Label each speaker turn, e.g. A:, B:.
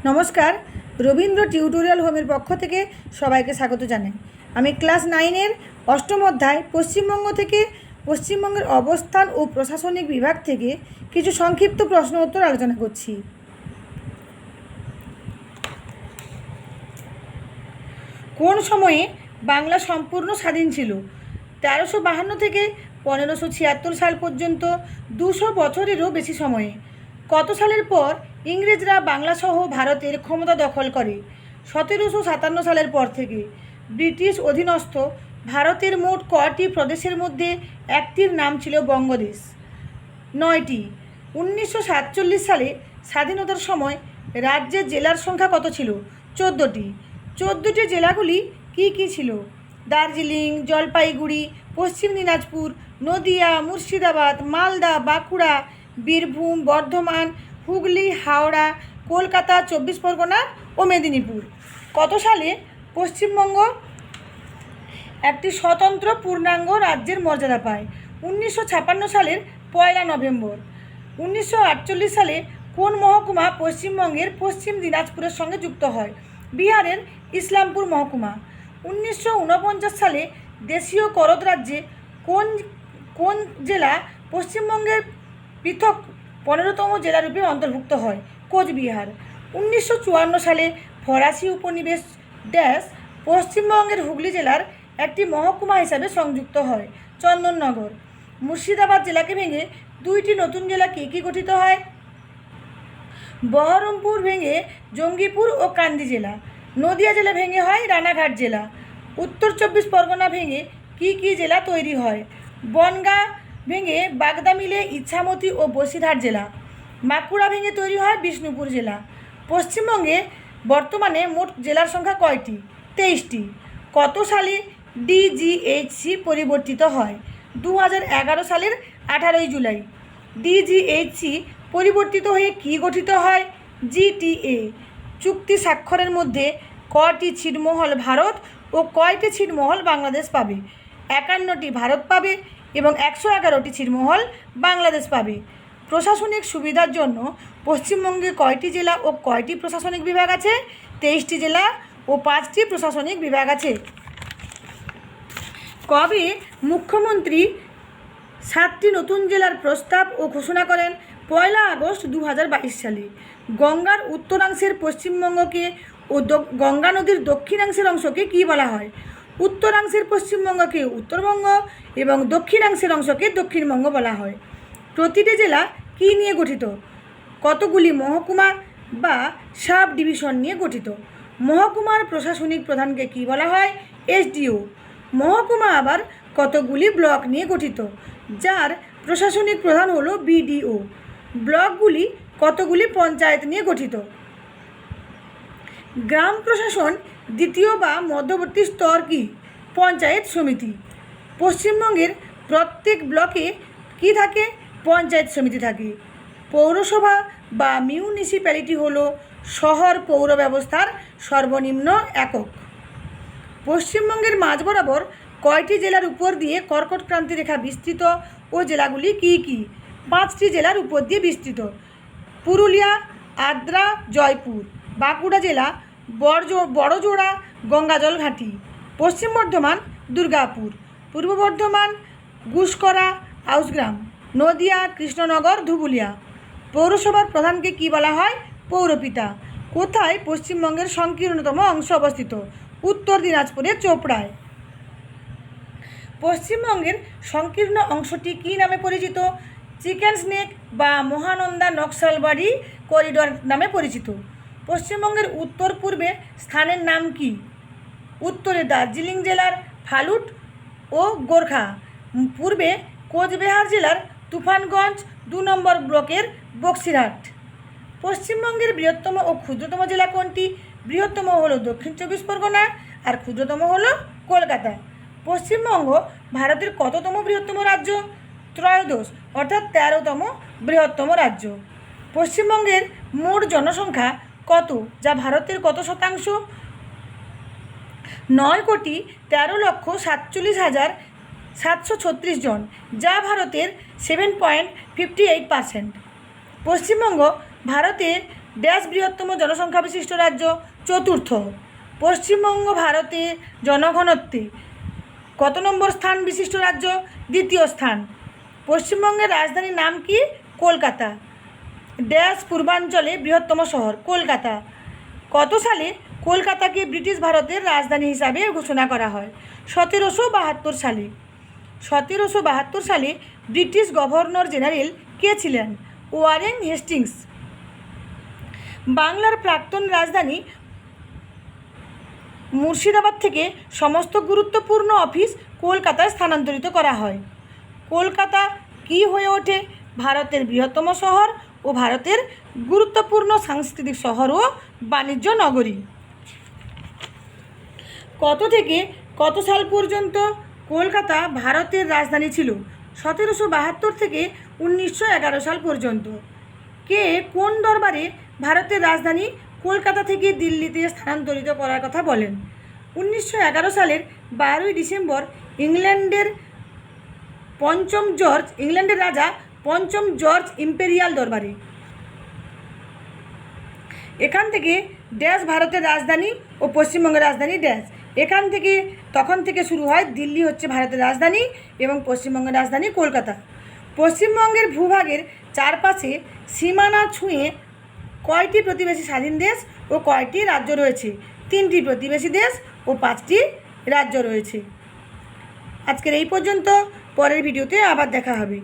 A: নমস্কার, রবীন্দ্র টিউটোরিয়াল হোমের পক্ষ থেকে সবাইকে স্বাগত জানাই। আমি ক্লাস 9-এর অষ্টম অধ্যায় পশ্চিমবঙ্গ থেকে পশ্চিমবঙ্গের অবস্থান ও প্রশাসনিক বিভাগ থেকে কিছু সংক্ষিপ্ত প্রশ্ন উত্তর আলোচনা করছি। কোন সময়ে বাংলা সম্পূর্ণ স্বাধীন ছিল? 1352 থেকে 1576 সাল পর্যন্ত 200 বছরেরও বেশি সময়ে। কত সালের পর ইংরেজরা বাংলাসহ ভারতের ক্ষমতা দখল করে? 1757 সালের পর থেকে। ব্রিটিশ অধীনস্থ ভারতের মোট কয়টি প্রদেশের মধ্যে একটির নাম ছিল বঙ্গদেশ? 9টি। 1947 সালে স্বাধীনতার সময় রাজ্যের জেলার সংখ্যা কত ছিল? 14টি। 14টি জেলাগুলি কী কী ছিল? দার্জিলিং, জলপাইগুড়ি, পশ্চিম দিনাজপুর, নদিয়া, মুর্শিদাবাদ, মালদা, বাঁকুড়া, বীরভূম, বর্ধমান, হুগলি, হাওড়া, কলকাতা, 24 পরগনা ও মেদিনীপুর। কত সালে পশ্চিমবঙ্গ একটি স্বতন্ত্র পূর্ণাঙ্গ রাজ্যের মর্যাদা পায়? 1956 সালের 1 নভেম্বর। 1948 সালে কোন মহকুমা পশ্চিমবঙ্গের পশ্চিম দিনাজপুরের সঙ্গে যুক্ত হয়? বিহারের ইসলামপুর মহকুমা। 1949 সালে দেশীয় করদ রাজ্যে কোন কোন জেলা পশ্চিমবঙ্গের পৃথক 15তম জেলারূপে অন্তর্ভুক্ত হয়? কোচবিহার। 1954 সালে ফরাসি উপনিবেশ পশ্চিমবঙ্গের হুগলি জেলার একটি মহকুমা হিসাবে সংযুক্ত হয়? চন্দননগর। মুর্শিদাবাদ জেলাকে ভেঙে 2টি নতুন জেলা কী গঠিত হয়? বহরমপুর ভেঙে জঙ্গিপুর ও কান্দি জেলা। নদিয়া জেলা ভেঙে হয় রানাঘাট জেলা। উত্তর 24 পরগনা ভেঙে কী জেলা তৈরি হয়? বনগাঁ ভেঙে বাগদা মিলে ইছামতি ও বসিরহাট জেলা। বাঁকুড়া ভেঙে তৈরি হয় বিষ্ণুপুর জেলা। পশ্চিমবঙ্গে বর্তমানে মোট জেলার সংখ্যা কয়টি? 23টি। কত সালে ডিজিএইচসি পরিবর্তিত হয়? 2011 সালের 18 জুলাই। ডিজিএইচসি পরিবর্তিত হয়ে কী গঠিত হয়? জিটিএ। চুক্তি স্বাক্ষরের মধ্যে কয়টি ছিটমহল ভারত ও কয়টি ছিটমহল বাংলাদেশ পাবে? 51টি ভারত পাবে এবং 111টি ছিটমহল বাংলাদেশ পাবে। প্রশাসনিক সুবিধার জন্য পশ্চিমবঙ্গে কয়টি জেলা ও কয়টি প্রশাসনিক বিভাগ আছে? 23টি জেলা ও 5টি প্রশাসনিক বিভাগ আছে। কবে মুখ্যমন্ত্রী 7টি নতুন জেলার প্রস্তাব ও ঘোষণা করেন? 1 আগস্ট 2022 সালে। গঙ্গার উত্তরাংশের পশ্চিমবঙ্গকে ও গঙ্গা নদীর দক্ষিণাংশের অংশকে কী বলা হয়? উত্তরাংশের পশ্চিমবঙ্গকে উত্তরবঙ্গ এবং দক্ষিণাংশের অংশকে দক্ষিণবঙ্গ বলা হয়। প্রতিটি জেলা কী নিয়ে গঠিত? কতগুলি মহকুমা বা সাব ডিভিশন নিয়ে গঠিত? মহকুমার প্রশাসনিক প্রধানকে কী বলা হয়? এসডিও। মহকুমা আবার কতগুলি ব্লক নিয়ে গঠিত, যার প্রশাসনিক প্রধান হলো বিডিও। ব্লকগুলি কতগুলি পঞ্চায়েত নিয়ে গঠিত? গ্রাম প্রশাসন দ্বিতীয় বা মধ্যবর্তী স্তর কি? পঞ্চায়েত সমিতি। পশ্চিমবঙ্গের প্রত্যেক ব্লকে কি থাকে? পঞ্চায়েত সমিতি থাকে। পৌরসভা বা মিউনিসিপ্যালিটি হলো শহর পৌর ব্যবস্থার সর্বনিম্ন একক। পশ্চিমবঙ্গের মাঝ বরাবর কয়টি জেলার উপর দিয়ে কর্কটক্রান্তি রেখা বিস্তৃত ও জেলাগুলি কী কী? 5টি জেলার উপর দিয়ে বিস্তৃত। পুরুলিয়া, আদ্রা, জয়পুর। বাঁকুড়া জেলা বড়জোড়া গঙ্গাজল ঘাঁটি। পশ্চিম বর্ধমান দুর্গাপুর। পূর্ব বর্ধমান গুসকরা আউসগ্রাম। নদিয়া কৃষ্ণনগর ধুবুলিয়া। পৌরসভার প্রধানকে কী বলা হয়? পৌরপিতা। কোথায় পশ্চিমবঙ্গের সংকীর্ণতম অংশ অবস্থিত? উত্তর দিনাজপুরের চোপড়ায়। পশ্চিমবঙ্গের সংকীর্ণ অংশটি কী নামে পরিচিত? চিকেন স্নেক বা মহানন্দা নকশালবাড়ি করিডোর নামে পরিচিত। পশ্চিমবঙ্গের উত্তর পূর্বে স্থানের নাম কি? উত্তরে দার্জিলিং জেলার ফালুট ও গোর্খা। পূর্বে কোচবিহার জেলার তুফানগঞ্জ 2 নম্বর ব্লকের বক্সিরহাট। পশ্চিমবঙ্গের বৃহত্তম ও ক্ষুদ্রতম জেলা কোনটি? বৃহত্তম হলো দক্ষিণ 24 পরগনা আর ক্ষুদ্রতম হলো কলকাতা। পশ্চিমবঙ্গ ভারতের কততম বৃহত্তম রাজ্য? ত্রয়োদশ অর্থাৎ 13তম বৃহত্তম রাজ্য। পশ্চিমবঙ্গের মোট জনসংখ্যা কত, যা ভারতের কত শতাংশ? 9,13,47,736 জন, যা ভারতের 7.58%। পশ্চিমবঙ্গ ভারতের ড্যাশ বৃহত্তম জনসংখ্যা বিশিষ্ট রাজ্য? চতুর্থ। পশ্চিমবঙ্গ ভারতে জনঘনত্বে কত নম্বর স্থান বিশিষ্ট রাজ্য? দ্বিতীয় স্থান। পশ্চিমবঙ্গের রাজধানীর নাম কি? কলকাতা। ড্যাশ পূর্বাঞ্চলে বৃহত্তম শহর? কলকাতা। কত সালে কলকাতাকে ব্রিটিশ ভারতের রাজধানী হিসাবে ঘোষণা করা হয়? 1772 সালে। 1772 সালে ব্রিটিশ গভর্নর জেনারেল কে ছিলেন? Warren Hastings. বাংলার প্রাক্তন রাজধানী মুর্শিদাবাদ থেকে সমস্ত গুরুত্বপূর্ণ অফিস কলকাতায় স্থানান্তরিত করা হয়। কলকাতা কি হয়ে ওঠে? ভারতের বৃহত্তম শহর ও ভারতের গুরুত্বপূর্ণ সাংস্কৃতিক শহর ও বাণিজ্য নগরী। কত থেকে কত সাল পর্যন্ত কলকাতা ভারতের রাজধানী ছিল? 1772 থেকে 1911 সাল পর্যন্ত। কে কোন দরবারে ভারতের রাজধানী কলকাতা থেকে দিল্লিতে স্থানান্তরিত করার কথা বলেন? 1911 সালের 12ই ডিসেম্বর ইংল্যান্ডের রাজা পঞ্চম জর্জ ইম্পেরিয়াল দরবারে। এখান থেকে ড্যাশ ভারতের রাজধানী ও পশ্চিমবঙ্গের রাজধানী ড্যাশ। এখান থেকে তখন থেকে শুরু হয় দিল্লি হচ্ছে ভারতের রাজধানী এবং পশ্চিমবঙ্গের রাজধানী কলকাতা। পশ্চিমবঙ্গের ভূভাগের চারপাশে সীমানা ছুঁয়ে কয়টি প্রতিবেশী স্বাধীন দেশ ও কয়টি রাজ্য রয়েছে? 3টি প্রতিবেশী দেশ ও 5টি রাজ্য রয়েছে। আজকের এই পর্যন্ত, পরের ভিডিওতে আবার দেখা হবে।